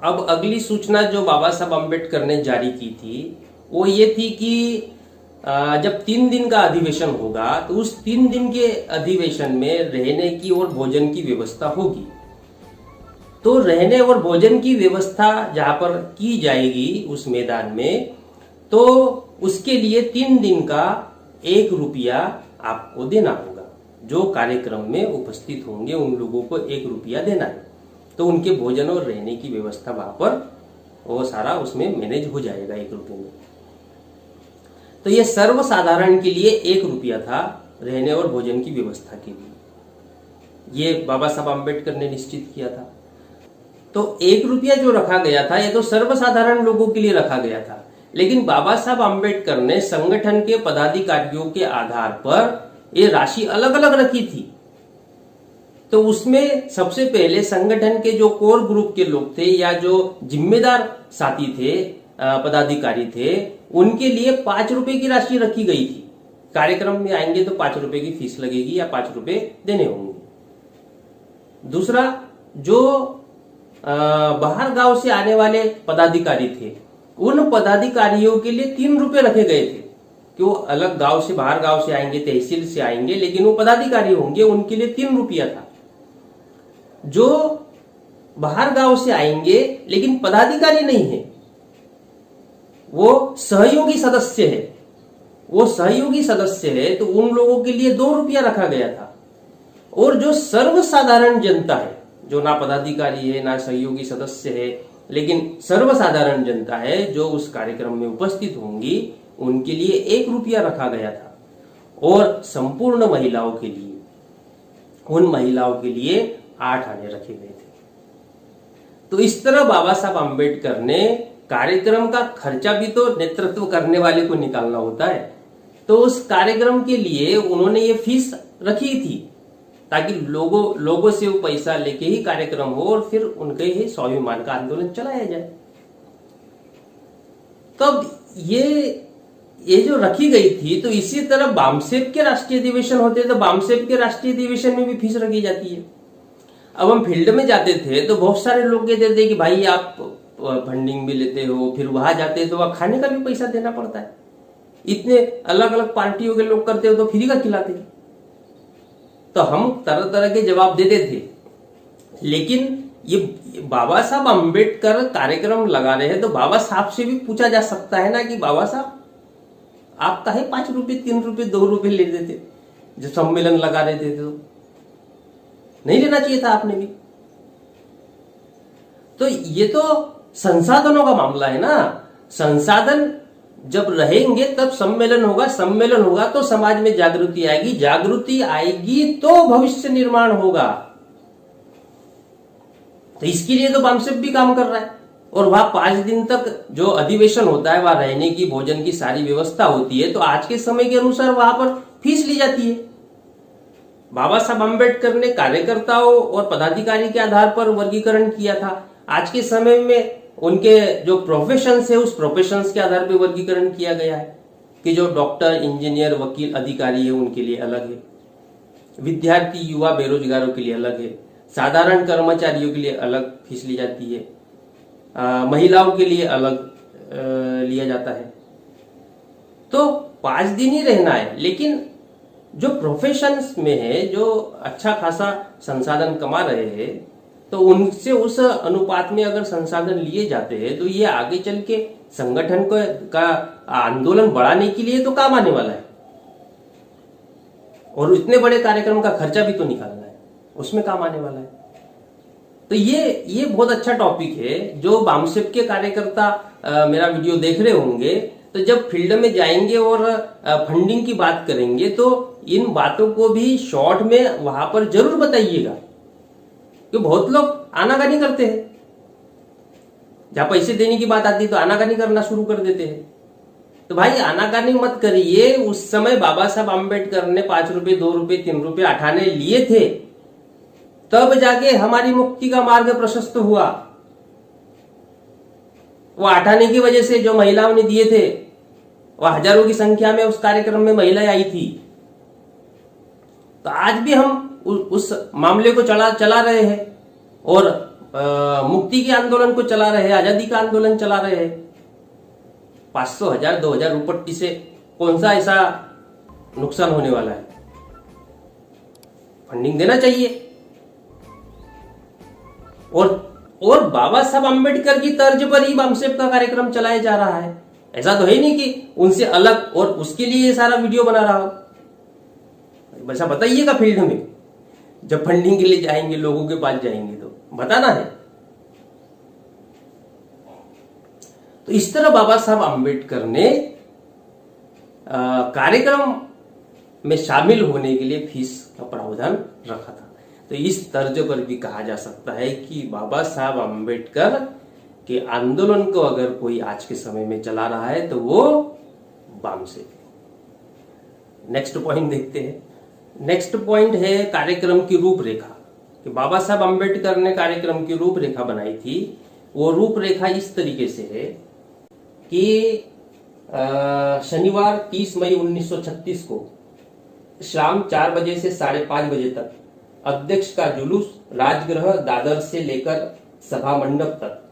अब अगली सूचना जो बाबा साहब अम्बेडकर ने जारी की थी वो ये थी कि जब 3 दिन का अधिवेशन होगा तो उस 3 दिन के अधिवेशन में रहने की और भोजन की व्यवस्था होगी। तो रहने और भोजन की व्यवस्था जहां पर की जाएगी उस मैदान में, तो उसके लिए 3 दिन का 1 रुपया आपको देना होगा। जो कार्यक्रम में उपस्थित होंगे उन लोगों को 1 रुपया देना है। तो उनके भोजन और रहने की व्यवस्था वहां पर वो सारा उसमें मैनेज हो जाएगा 1 रुपये में। तो ये सर्वसाधारण के लिए 1 रुपया था रहने और भोजन की व्यवस्था के लिए। ये बाबा साहब अम्बेडकर ने निश्चित किया था। तो 1 रुपया जो रखा गया था ये तो सर्वसाधारण लोगों के लिए रखा गया था, लेकिन बाबा साहब अम्बेडकर ने संगठन के पदाधिकारियों के आधार पर ये राशि अलग अलग रखी थी। तो उसमें सबसे पहले संगठन के जो कोर ग्रुप के लोग थे या जो जिम्मेदार साथी थे, पदाधिकारी थे, उनके लिए 5 रुपए की राशि रखी गई थी। कार्यक्रम में आएंगे तो 5 रुपए की फीस लगेगी या 5 रुपए देने होंगे। दूसरा, जो बाहर गांव से आने वाले पदाधिकारी थे, उन पदाधिकारियों के लिए 3 रुपए रखे गए थे कि वो अलग गांव से, बाहर गांव से आएंगे, तहसील से आएंगे, लेकिन वो पदाधिकारी होंगे, उनके लिए 3 रुपया था। जो बाहर गांव से आएंगे लेकिन पदाधिकारी नहीं है, वो सहयोगी सदस्य है, वो सहयोगी सदस्य है, तो उन लोगों के लिए 2 रुपया रखा गया था। और जो सर्वसाधारण जनता है, जो ना पदाधिकारी है ना सहयोगी सदस्य है, लेकिन सर्वसाधारण जनता है जो उस कार्यक्रम में उपस्थित होंगी, उनके लिए 1 रुपया रखा गया था। और संपूर्ण महिलाओं के लिए, उन महिलाओं के लिए 8 आने रखे गए थे। तो इस तरह बाबा साहब अम्बेडकर ने कार्यक्रम का खर्चा भी तो नेतृत्व करने वाले को निकालना होता है, तो उस कार्यक्रम के लिए उन्होंने ये फीस रखी थी ताकि लोगों से वो पैसा लेके ही कार्यक्रम हो और फिर उनके ही स्वाभिमान का आंदोलन चलाया जाए। तब ये जो रखी गई थी, तो इसी तरह बामसेप के राष्ट्रीय अधिवेशन होते, तो बामसेप के राष्ट्रीय अधिवेशन में भी फीस रखी जाती है। अब हम फील्ड में जाते थे तो बहुत सारे लोग कहते थे कि भाई आप फंडिंग भी लेते हो, फिर वहां जाते तो वहां खाने का भी पैसा देना पड़ता है, इतने अलग अलग पार्टियों के लोग करते हो तो फ्री का खिलाते। तो हम तरह तरह के जवाब देते थे, लेकिन ये बाबा साहब अम्बेडकर कार्यक्रम लगा रहे हैं तो बाबा साहब से भी पूछा जा सकता है ना कि बाबा साहब आप काहे 5 रुपए 3 रुपए 2 रुपए ले देते जब सम्मेलन लगा रहे थे, तो नहीं लेना चाहिए था आपने भी। तो ये तो संसाधनों का मामला है ना। संसाधन जब रहेंगे तब सम्मेलन होगा, सम्मेलन होगा तो समाज में जागृति आएगी, जागृति आएगी तो भविष्य निर्माण होगा। तो इसके लिए तो बामसेप भी काम कर रहा है। और वहां 5 दिन तक जो अधिवेशन होता है, वहां रहने की, भोजन की सारी व्यवस्था होती है। तो आज के समय के अनुसार वहां पर फीस ली जाती है। बाबा साहब अम्बेडकर ने कार्यकर्ताओं और पदाधिकारी के आधार पर वर्गीकरण किया था। आज के समय में उनके जो प्रोफेशंस है, उस प्रोफेशंस के आधार पर वर्गीकरण किया गया है कि जो डॉक्टर, इंजीनियर, वकील, अधिकारी है उनके लिए अलग है, विद्यार्थी, युवा, बेरोजगारों के लिए अलग है, साधारण कर्मचारियों के लिए अलग फीस ली जाती है, महिलाओं के लिए अलग लिया जाता है। तो 5 दिन ही रहना है, लेकिन जो प्रोफेशंस में है, जो अच्छा खासा संसाधन कमा रहे हैं, तो उनसे उस अनुपात में अगर संसाधन लिए जाते हैं तो ये आगे चल के संगठन का आंदोलन बढ़ाने के लिए तो काम आने वाला है। और इतने बड़े कार्यक्रम का खर्चा भी तो निकालना है, उसमें काम आने वाला है। तो ये बहुत अच्छा टॉपिक है। जो बामसेप के कार्यकर्ता मेरा वीडियो देख रहे होंगे, तो जब फील्ड में जाएंगे और फंडिंग की बात करेंगे तो इन बातों को भी शॉर्ट में वहां पर जरूर बताइएगा, क्योंकि बहुत लोग आनाकानी करते हैं। जहां पैसे देने की बात आती है तो आनाकानी करना शुरू कर देते हैं। तो भाई आनाकानी मत करिए। उस समय बाबा साहब अम्बेडकर ने 5 रुपए 2 रुपए 3 रुपए उठाने लिए थे, तब जाके हमारी मुक्ति का मार्ग प्रशस्त हुआ। वो उठाने की वजह से जो महिलाओं ने दिए थे, वह हजारों की संख्या में उस कार्यक्रम में महिलाएं आई थी। तो आज भी हम उस मामले को चला रहे हैं और मुक्ति के आंदोलन को चला रहे हैं, आजादी का आंदोलन चला रहे हैं। 500, 1000, 2000 रुपट्टी से कौन सा ऐसा नुकसान होने वाला है? फंडिंग देना चाहिए। और बाबा साहब अम्बेडकर की तर्ज पर ही बामसेब का कार्यक्रम चलाया जा रहा है। ऐसा तो है नहीं कि उनसे अलग और उसके लिए ये सारा वीडियो बना रहा हो। ऐसा बताइएगा फील्ड में, जब फंडिंग के लिए जाएंगे, लोगों के पास जाएंगे तो बताना है। तो इस तरह बाबा साहब अम्बेडकर ने कार्यक्रम में शामिल होने के लिए फीस का प्रावधान रखा था। तो इस तर्ज पर भी कहा जा सकता है कि बाबा साहब अम्बेडकर के आंदोलन को अगर कोई आज के समय में चला रहा है तो वो बामसेब है। नेक्स्ट पॉइंट देखते हैं। नेक्स्ट पॉइंट है कार्यक्रम की रूपरेखा। कि बाबा साहब अम्बेडकर ने कार्यक्रम की रूपरेखा बनाई थी। वो रूपरेखा इस तरीके से है कि शनिवार 30 मई 1936 को शाम 4 बजे से 5:30 बजे तक अध्यक्ष का जुलूस राजगृह दादर से लेकर सभा मंडप तक,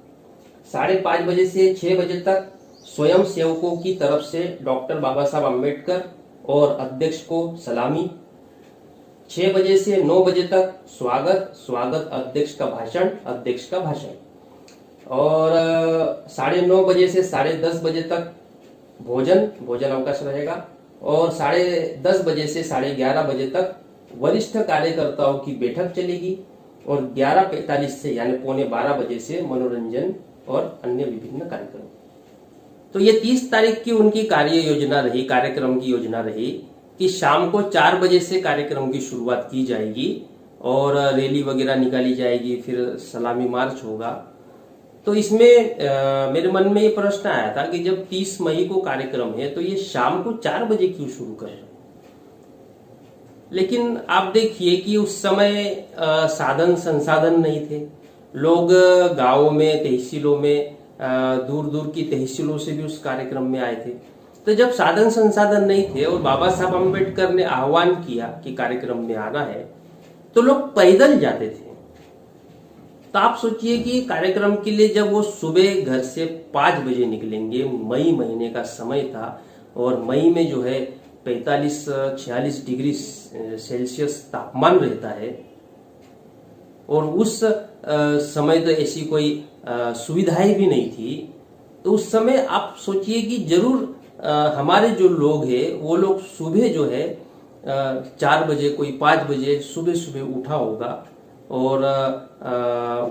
5:30 बजे से 6 बजे तक स्वयं सेवकों की तरफ से डॉक्टर बाबा साहब अम्बेडकर और अध्यक्ष को सलामी, 6 बजे से 9 बजे तक स्वागत अध्यक्ष का भाषण, और 9:30 बजे से 10:30 बजे तक भोजन अवकाश रहेगा, और 10:30 बजे से 11:30 बजे तक वरिष्ठ कार्यकर्ताओं की बैठक चलेगी, और 11:45 से यानी 11:45 बजे से मनोरंजन और अन्य विभिन्न कार्यक्रम। तो ये 30 तारीख की उनकी कार्यक्रम की योजना रही कि शाम को 4 बजे से कार्यक्रम की शुरुआत की जाएगी और रैली वगैरह निकाली जाएगी, फिर सलामी मार्च होगा। तो इसमें मेरे मन में ये प्रश्न आया था कि जब 30 मई को कार्यक्रम है तो ये शाम को 4 बजे क्यों शुरू कर रहे हैं? लेकिन आप देखिए कि उस समय साधन संसाधन नहीं थे। लोग गांवों में, तहसीलों में, दूर दूर की तहसीलों से भी उस कार्यक्रम में आए थे। तो जब साधन संसाधन नहीं थे और बाबा साहब अम्बेडकर ने आह्वान किया कि कार्यक्रम में आना है, तो लोग पैदल जाते थे। तो आप सोचिए कि कार्यक्रम के लिए जब वो सुबह घर से 5 बजे निकलेंगे, मई महीने का समय था, और मई में जो है 45-46 डिग्री सेल्सियस तापमान रहता है, और उस समय तो ऐसी कोई सुविधाएं भी नहीं थी। तो उस समय आप सोचिए कि जरूर हमारे जो लोग हैं वो लोग सुबह जो है 4 बजे, कोई 5 बजे सुबह उठा होगा, और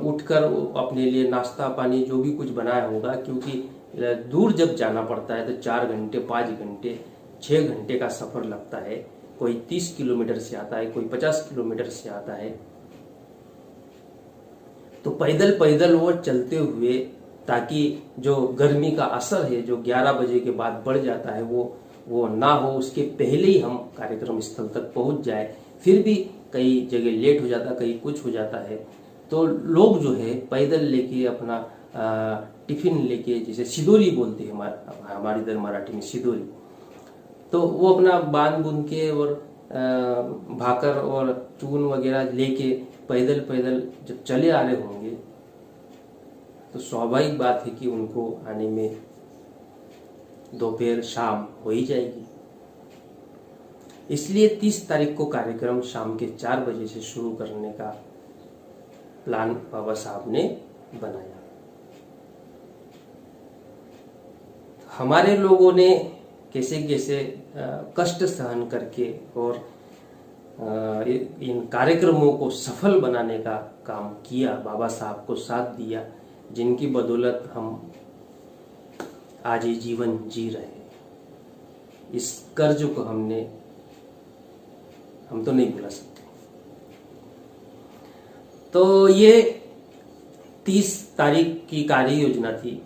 उठकर अपने लिए नाश्ता पानी जो भी कुछ बनाया होगा, क्योंकि दूर जब जाना पड़ता है तो 4 घंटे, 5 घंटे, 6 घंटे का सफर लगता है। कोई 30 किलोमीटर से आता है, कोई 50 किलोमीटर से आता है। तो पैदल वो चलते हुए, ताकि जो गर्मी का असर है जो 11 बजे के बाद बढ़ जाता है वो ना हो, उसके पहले ही हम कार्यक्रम स्थल तक पहुंच जाए। फिर भी कई जगह लेट हो जाता, कहीं कुछ हो जाता है, तो लोग जो है पैदल लेके अपना टिफिन लेके, जैसे सिदोरी बोलते हैं हमारे इधर मराठी में सिदोरी, तो वो अपना बांध बुन के और भाकर और चून वगैरह लेके पैदल जब चले आ रहे होंगे, तो स्वाभाविक बात है कि उनको आने में दोपहर शाम हो ही जाएगी। इसलिए 30 तारीख को कार्यक्रम शाम के 4 बजे से शुरू करने का प्लान बाबा साहब ने बनाया। हमारे लोगों ने कैसे कैसे कष्ट सहन करके और इन कार्यक्रमों को सफल बनाने का काम किया, बाबा साहब को साथ दिया, जिनकी बदौलत हम आज ये जीवन जी रहे हैं। इस कर्ज को हम तो नहीं भुला सकते। तो ये 30 तारीख की कार्य योजना थी।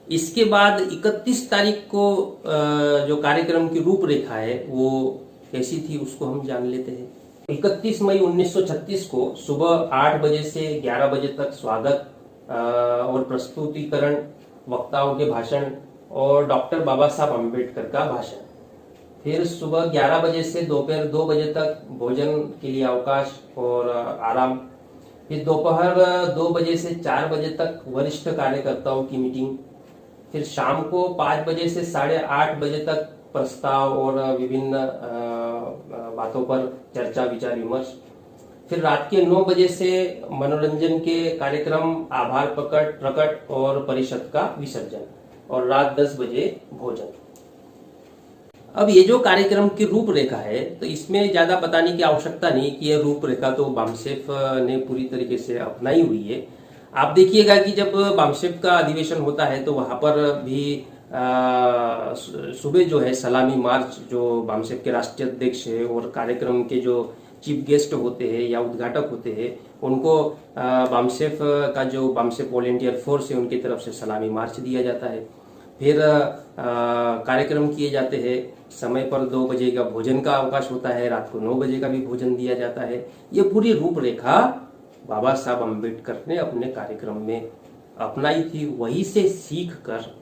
इसके बाद 31 तारीख को जो कार्यक्रम की रूपरेखा है वो कैसी थी उसको हम जान लेते हैं। 31 मई 1936 को सुबह 8 बजे से 11 बजे तक स्वागत और प्रस्तुतिकरण, वक्ताओं के भाषण और डॉक्टर बाबा साहब अम्बेडकर का भाषण। फिर सुबह 11 बजे से दोपहर 2 बजे तक भोजन के लिए अवकाश और आराम। फिर दोपहर 2 बजे से 4 बजे तक वरिष्ठ कार्यकर्ताओं की मीटिंग। फिर शाम को 5 बजे से 8:30 बजे तक प्रस्ताव और विभिन्न बातों पर चर्चा विचार विमर्श। फिर रात के 9 बजे से मनोरंजन के कार्यक्रम, आभार प्रकट और परिषद का विसर्जन, और रात 10 बजे भोजन। अब ये जो कार्यक्रम की रूपरेखा है, तो इसमें ज्यादा बताने की आवश्यकता नहीं कि ये रूपरेखा तो बामसेफ ने पूरी तरीके से अपनाई हुई है। आप देखिएगा कि जब बामसेफ का अधिवेशन होता है तो वहां पर भी सुबह जो है सलामी मार्च, जो बामसेफ के राष्ट्रीय अध्यक्ष है और कार्यक्रम के जो चीफ गेस्ट होते हैं या उद्घाटक होते हैं, उनको बामसेफ का जो बामसेफ वॉलेंटियर फोर्स है उनकी तरफ से सलामी मार्च दिया जाता है। फिर कार्यक्रम किए जाते हैं, समय पर 2 बजे का भोजन का अवकाश होता है, रात को 9 बजे का भी भोजन दिया जाता है। ये पूरी रूपरेखा बाबा साहब अम्बेडकर ने अपने कार्यक्रम में अपनाई थी। वहीं से सीख कर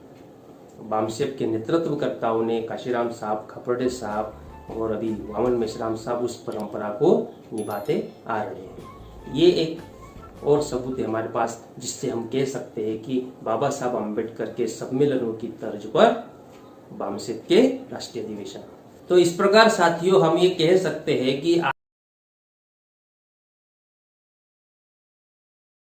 बामसेफ के नेतृत्वकर्ताओं ने, काशीराम साहब, खपरडे साहब और अभी वामन मेश्राम साहब, उस परंपरा को निभाते आ रहे हैं। ये एक और सबूत है हमारे पास, जिससे हम कह सकते हैं कि बाबा साहब अम्बेडकर के सम्मेलनों की तर्ज पर बामसेफ के राष्ट्रीय अधिवेशन। तो इस प्रकार साथियों हम ये कह सकते हैं कि